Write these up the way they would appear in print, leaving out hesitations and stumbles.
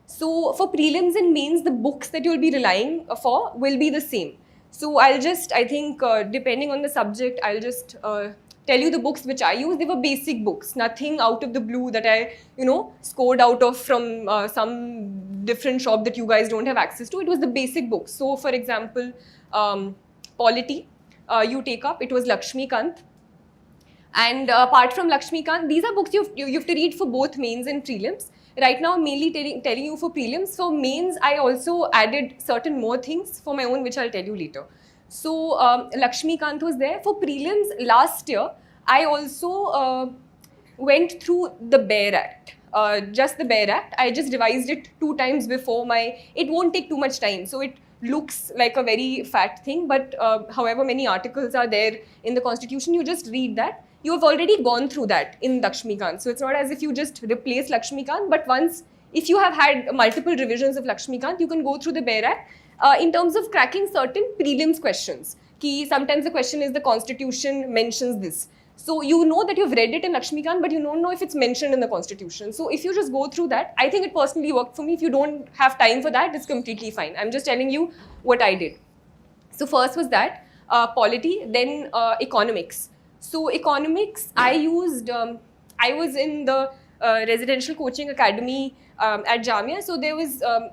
So for prelims and mains, the books that you'll be relying for will be the same. So I'll just, I think, depending on the subject, I'll just tell you the books which I use. They were basic books, nothing out of the blue that I, scored out of from some different shop that you guys don't have access to. It was the basic books. So for example, polity, you take up, it was Lakshmikant. And apart from Lakshmikant, these are books you have to read for both mains and prelims. Right now, I'm mainly telling you for prelims. For mains, I also added certain more things for my own, which I'll tell you later. So, Lakshmikant was there. For prelims last year, I also went through the BARE Act. Just the BARE Act. I just revised it 2 times before it won't take too much time. So, it looks like a very fat thing, but however many articles are there in the Constitution, you just read that. You have already gone through that in Lakshmikant. So it's not as if you just replace Lakshmikant, but if you have had multiple revisions of Lakshmikant, you can go through the BARE Act in terms of cracking certain prelims questions. Sometimes the question is the Constitution mentions this. So you know that you've read it in Lakshmikant, but you don't know if it's mentioned in the Constitution. So if you just go through that, I think it personally worked for me. If you don't have time for that, it's completely fine. I'm just telling you what I did. So first was that, polity, then economics. So economics, I was in the residential coaching academy at Jamia. So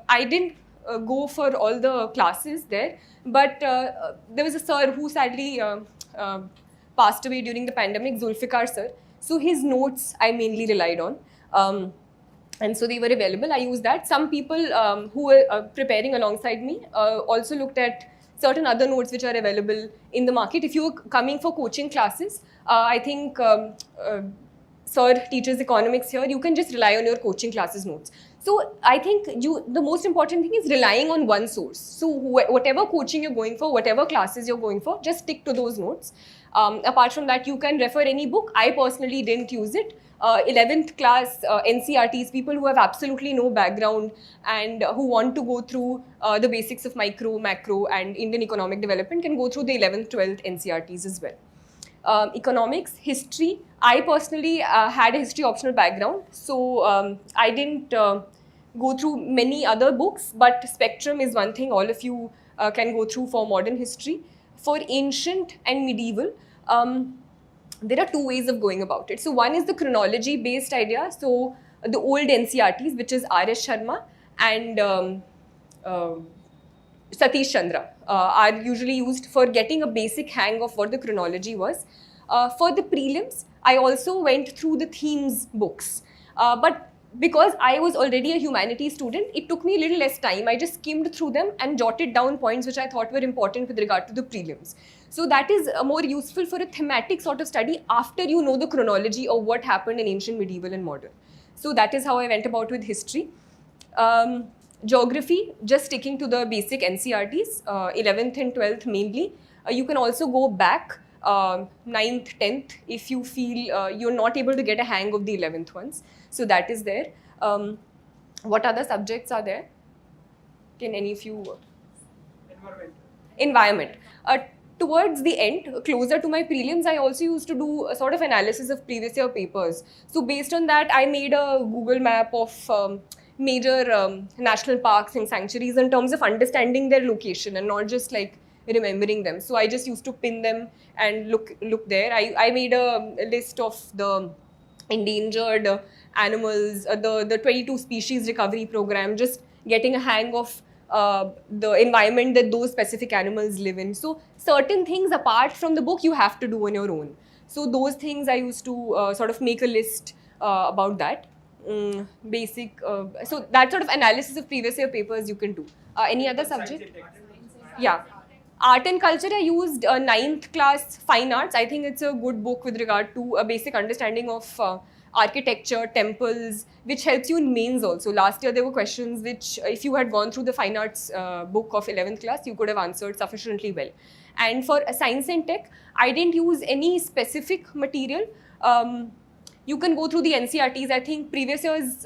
I didn't go for all the classes there, but there was a sir who sadly passed away during the pandemic, Zulfikar sir. So his notes I mainly relied on. And so they were available. I used that. Some people who were preparing alongside me also looked at certain other notes which are available in the market. If you're coming for coaching classes, I think sir teaches economics here. You can just rely on your coaching classes notes. So I think the most important thing is relying on one source. So whatever coaching you're going for, whatever classes you're going for, just stick to those notes. Apart from that, you can refer any book. I personally didn't use it. 11th class NCRTs, people who have absolutely no background and who want to go through the basics of micro, macro and Indian economic development can go through the 11th, 12th NCRTs as well. Economics, history. I personally had a history optional background, so I didn't go through many other books, but Spectrum is one thing all of you can go through for modern history. For ancient and medieval, there are 2 ways of going about it. So one is the chronology based idea. So the old NCRTs, which is IAS Sharma and Satish Chandra, are usually used for getting a basic hang of what the chronology was. For the prelims, I also went through the themes books. But because I was already a humanities student, it took me a little less time. I just skimmed through them and jotted down points which I thought were important with regard to the prelims. So that is more useful for a thematic sort of study after you know the chronology of what happened in ancient, medieval and modern. So that is how I went about with history. Geography, just sticking to the basic NCRTs, 11th and 12th mainly. You can also go back 9th, 10th if you feel you're not able to get a hang of the 11th ones. So that is there. What other subjects are there? Can any of you? Environment. Towards the end, closer to my prelims, I also used to do a sort of analysis of previous year papers. So based on that, I made a Google map of major national parks and sanctuaries in terms of understanding their location and not just like remembering them. So I just used to pin them and look there. I made a list of the endangered animals, the 22 species recovery program, just getting a hang of the environment that those specific animals live in. So certain things apart from the book you have to do on your own. So those things I used to sort of make a list about that. Basic, so that sort of analysis of previous year papers you can do. Any other subject? Yeah. Art and culture, I used 9th class fine arts. I think it's a good book with regard to a basic understanding of architecture, temples, which helps you in mains also. Last year there were questions which if you had gone through the fine arts book of 11th class, you could have answered sufficiently well. And for science and tech, I didn't use any specific material. You can go through the NCRTs. I think previous year's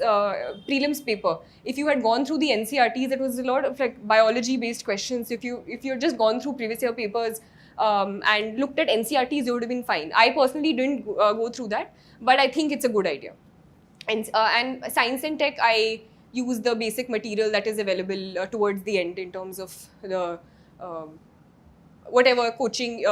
prelims paper, if you had gone through the NCRTs, it was a lot of like biology based questions. If you'd just gone through previous year papers and looked at NCRTs, you would have been fine. I personally didn't go through that, but I think it's a good idea. And science and tech, I use the basic material that is available towards the end in terms of the whatever coaching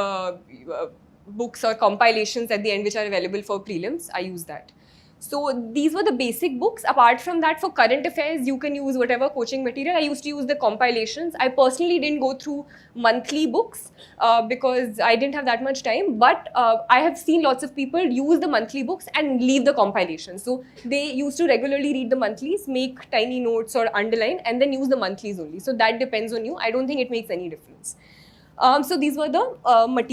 books or compilations at the end which are available for prelims. I use that. So these were the basic books. Apart from that, for current affairs, you can use whatever coaching material. I used to use the compilations. I personally didn't go through monthly books because I didn't have that much time. But I have seen lots of people use the monthly books and leave the compilations. So they used to regularly read the monthlies, make tiny notes or underline, and then use the monthlies only. So that depends on you. I don't think it makes any difference. So these were the materials.